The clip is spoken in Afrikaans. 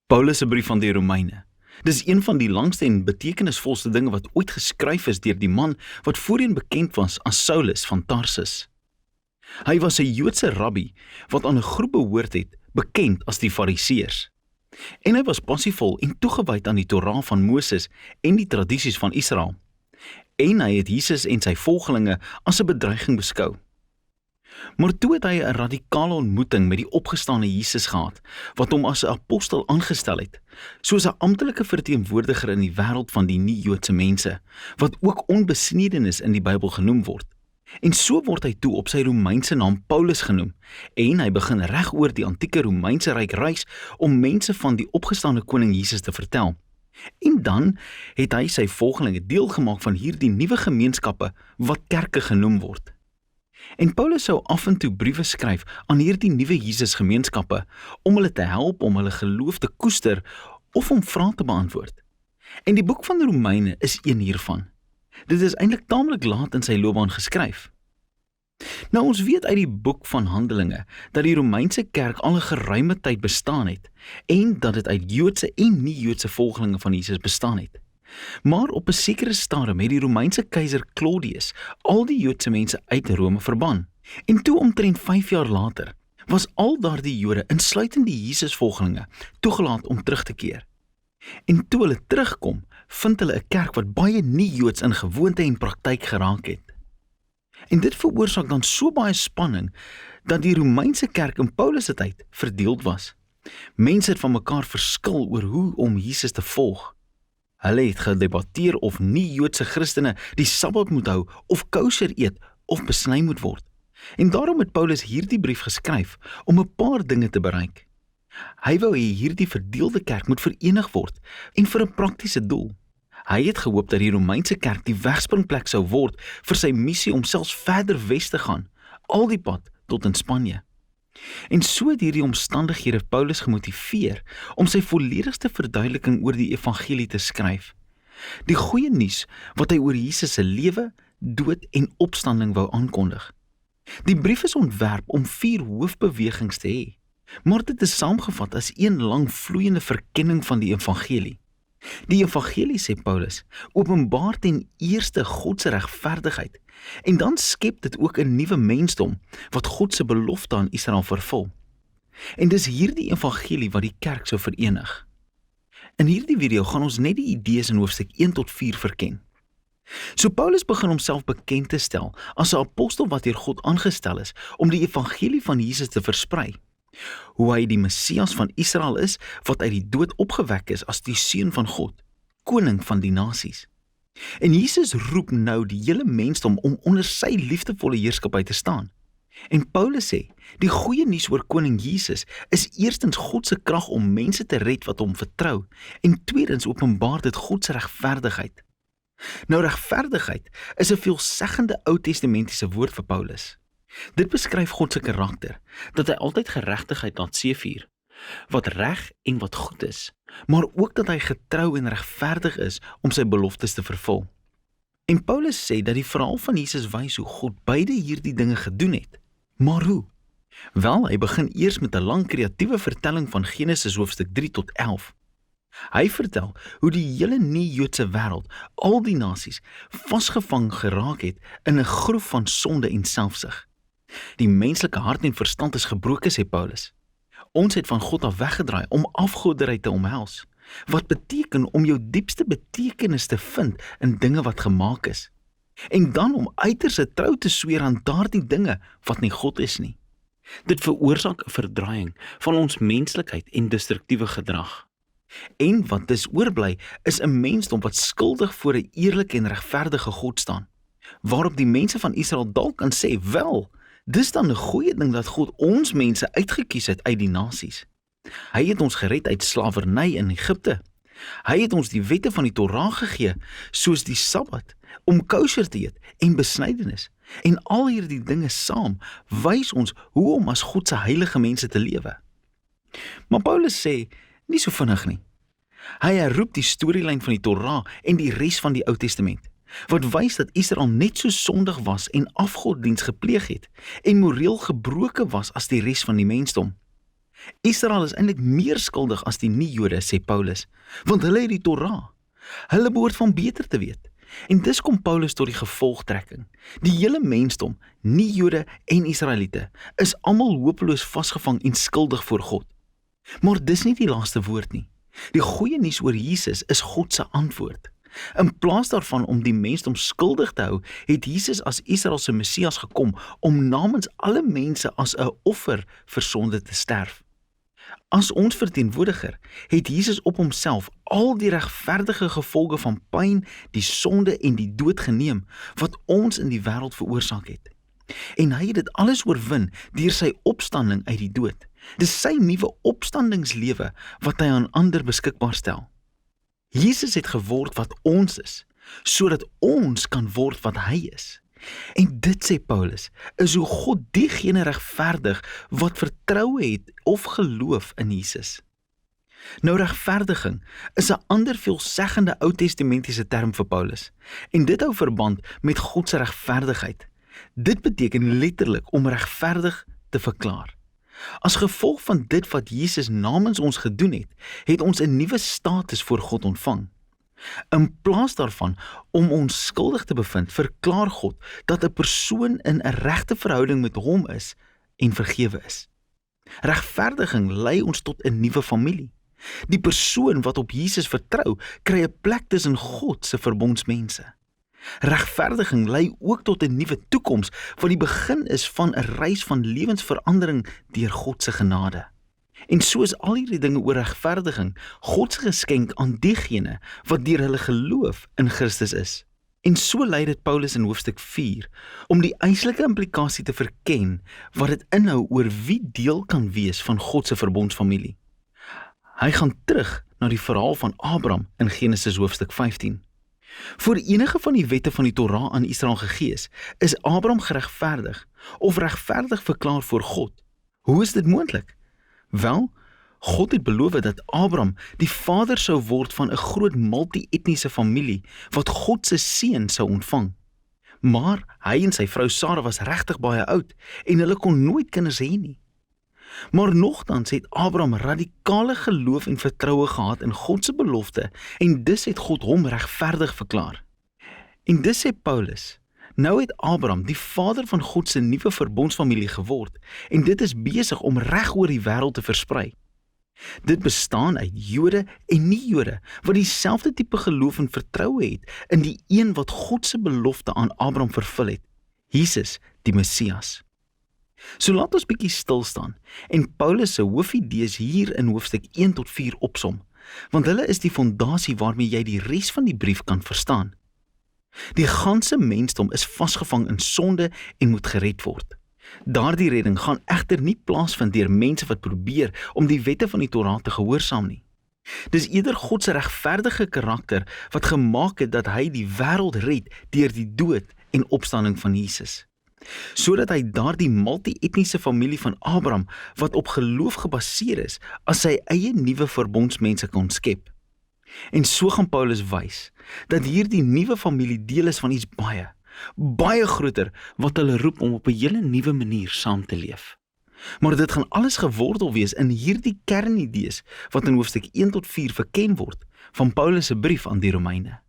Paulus se brief aan die Romeine. Dis een van die langste en betekenisvolste dinge wat ooit geskryf is deur die man wat voorheen bekend was as Saulus van Tarsus. Hy was 'n Joodse rabbi wat aan 'n groep behoort het, bekend as die Fariseërs. En hy was passievol en toegewyd aan die Torah van Moses en die tradisies van Israel. En hy het Jesus en sy volgelinge as 'n bedreiging beskou. Maar toe het hy 'n radikale ontmoeting met die opgestane Jesus gehad, wat hom as 'n apostel aangestel het, soos 'n amptelike verteenwoordiger in die wêreld van die nie-Joodse mense, wat ook onbesnedenis in die Bybel genoem word. En so word hy toe op sy Romeinse naam Paulus genoem, en hy begin reg oor die antieke Romeinse ryk reis om mense van die opgestane koning Jesus te vertel. En dan het hy sy volgelinge deel gemaak van hierdie nuwe gemeenskappe wat kerke genoem word. En Paulus sou af en toe briewe skryf aan hierdie nuwe Jesus gemeenskappe om hulle te help om hulle geloof te koester of om vrae te beantwoord. En die boek van Romeine is een hiervan. Dit is eintlik taamlik laat in sy loopbaan geskryf. Nou ons weet uit die boek van Handelinge dat die Romeinse kerk al 'n geruime tyd bestaan het en dat dit uit Joodse en nie-Joodse volgelinge van Jesus bestaan het. Maar op 'n sekere stadium het die Romeinse keiser Claudius al die Joodse mense uit Rome verban. En toe omtrent 5 jaar later was al daardie Jode, insluitend die Jesus-volgelinge, toegelaat om terug te keer. En toe hulle terugkom, vind hulle 'n kerk wat baie nie-Joods in gewoonte en praktyk geraak het. En dit veroorsaak dan so baie spanning dat die Romeinse kerk in Paulus se tyd verdeeld was. Mense het van mekaar verskil oor hoe om Jesus te volg. Hulle het gedebatteer of nie-Joodse Christene die Sabbat moet hou of kosher eet of besny moet word. En daarom het Paulus hierdie brief geskryf om 'n paar dinge te bereik. Hy wou hê hierdie verdeelde kerk moet verenig word en vir 'n praktiese doel. Hy het gehoop dat die Romeinse kerk die wegspringplek sou word vir sy missie om selfs verder wes te gaan, al die pad tot in Spanje. En so het hierdie omstandighede Paulus gemotiveer om sy volledigste verduideliking oor die evangelie te skryf. Die goeie nuus wat hy oor Jesus se lewe, dood en opstanding wou aankondig. Die brief is ontwerp om 4 hoofbewegings te hê, maar dit is saamgevat as een lang vloeiende verkenning van die evangelie. Die evangelie, sê Paulus, openbaar ten eerste God se regverdigheid en dan skep dit ook 'n nuwe mensdom wat God se belofte aan Israel vervul. En dis hierdie evangelie wat die kerk sou verenig. In hierdie video gaan ons net die idees in hoofstuk 1 tot 4 verken. So Paulus begin homself bekend te stel as 'n apostel wat deur God aangestel is om die evangelie van Jesus te versprei. Hoe hy die Messias van Israel is, wat uit die dood opgewek is as die seun van God, koning van die nasies. En Jesus roep nou die hele mensdom om onder sy liefdevolle heerskappy te staan. En Paulus sê, die goeie nuus oor koning Jesus is eerstens God se krag om mense te red wat hom vertrou, en tweedens openbaar dit God se regverdigheid. Nou regverdigheid is 'n veelzeggende Ou Testamentiese woord vir Paulus. Dit beskryf God se karakter, dat hy altyd geregtigheid laat seëvier, wat reg en wat goed is, maar ook dat hy getrou en regverdig is om sy beloftes te vervul. En Paulus sê dat die verhaal van Jesus wys hoe God beide hierdie dinge gedoen het. Maar hoe? Wel, hy begin eers met 'n lang kreatiewe vertelling van Genesis hoofstuk 3 tot 11. Hy vertel hoe die hele nie-Joodse wêreld, al die nasies, vasgevang geraak het in 'n groef van sonde en selfsug. Die menslike hart en verstand is gebroken, sê Paulus. Ons het van God af weggedraai om afgoderry te omhels, wat beteken om jou diepste betekenis te vind in dinge wat gemaak is, en dan om uiterse trou te sweer aan daardie dinge wat nie God is nie. Dit veroorsaak 'n verdraaiing van ons menslikheid en destruktiewe gedrag. En wat dus oorbly is 'n mensdom wat skuldig voor 'n eerlike en regverdige God staan, waarop die mense van Israel dalk kan sê, wel, dis dan 'n goeie ding dat God ons mense uitgekies het uit die nasies. Hy het ons gered uit slawerny in Egipte. Hy het ons die wette van die Torah gegee, soos die Sabbat, om kosher te eet en besnydenis. En al hierdie dinge saam wys ons hoe om as God se heilige mense te lewe. Maar Paulus sê, nie so vinnig nie. Hy herroep die storielyn van die Torah en die res van die Ou Testament, wat wys dat Israel net so sondig was en afgoddiens gepleeg het en moreel gebroke was as die res van die mensdom. Israel is eintlik meer skuldig as die nie-Jode, sê Paulus, want hulle het die Torah. Hulle behoort van beter te weet. En dis kom Paulus tot die gevolgtrekking. Die hele mensdom, nie-Jode en Israeliete, is almal hopeloos vasgevang en skuldig voor God. Maar dis nie die laaste woord nie. Die goeie nuus oor Jesus is God se antwoord. In plaas daarvan om die mensdom skuldig te hou, het Jesus as Israel se Messias gekom om namens alle mense as 'n offer vir sonde te sterf. As ons verteenwoordiger het Jesus op homself al die regverdige gevolge van pyn, die sonde en die dood geneem wat ons in die wêreld veroorsaak het. En hy het dit alles oorwin deur sy opstanding uit die dood. Dis sy nuwe opstandingslewe wat hy aan ander beskikbaar stel. Jesus het geword wat ons is, sodat ons kan word wat hy is. En dit, sê Paulus, is hoe God diegene regverdig wat vertroue het of geloof in Jesus. Nou regverdiging is 'n ander veelzeggende Ou Testamentiese term vir Paulus, en dit hou verband met God se regverdigheid. Dit beteken letterlik om regverdig te verklaar. As gevolg van dit wat Jesus namens ons gedoen het, het ons 'n nuwe status voor God ontvang. In plaas daarvan om ons skuldig te bevind, verklaar God dat 'n persoon in 'n regte verhouding met hom is en vergewe is. Regverdiging lei ons tot 'n nuwe familie. Die persoon wat op Jesus vertrou, kry 'n plek tussen God se verbondsmense. Regverdiging lei ook tot 'n nuwe toekoms wat die begin is van 'n reis van lewensverandering deur God se genade. En so is al hierdie dinge oor regverdiging God se geskenk aan diegene wat deur hulle geloof in Christus is. En so lei dit Paulus in hoofstuk 4 om die eislike implikasie te verken wat dit inhou oor wie deel kan wees van God se verbondsfamilie. Hy gaan terug na die verhaal van Abraham in Genesis hoofstuk 15. Voor enige van die wette van die Torah aan Israel gegee is Abraham geregverdig of regverdig verklaar voor God. Hoe is dit moontlik? Wel, God het beloof dat Abraham die vader sou word van 'n groot multi-etniese familie wat God se seun sou ontvang. Maar hy en sy vrou Sara was regtig baie oud en hulle kon nooit kinders hê nie. Maar nogtans het Abraham radikale geloof en vertroue gehad in God se belofte en dus het God hom regverdig verklaar. En dus sê Paulus, nou het Abraham die vader van God se nuwe verbondsfamilie geword en dit is besig om reg oor die wêreld te versprei. Dit bestaan uit Jode en nie-Jode wat dieselfde tipe geloof en vertroue het in die een wat God se belofte aan Abraham vervul het, Jesus die Messias. So laat ons bietjie stil staan en Paulus se hoofidees hier in hoofstuk 1 tot 4 opsom, want hulle is die fondasie waarmee jy die res van die brief kan verstaan. Die ganse mensdom is vasgevang in sonde en moet gered word. Daardie redding gaan egter nie plaasvind deur mense wat probeer om die wette van die Torah te gehoorsaam nie. Dis eerder God se regverdige karakter wat gemaak het dat hy die wêreld red deur die dood en opstanding van Jesus. Sodat hy daardie multi-etniese familie van Abraham wat op geloof gebaseer is, as sy eie nuwe verbondsmense kon skep. En so gaan Paulus wys dat hierdie nuwe familie deel is van iets baie groter wat hulle roep om op 'n hele nuwe manier saam te leef. Maar dit gaan alles gewortel wees in hierdie kernidees wat in hoofstuk 1 tot 4 verken word van Paulus se brief aan die Romeine.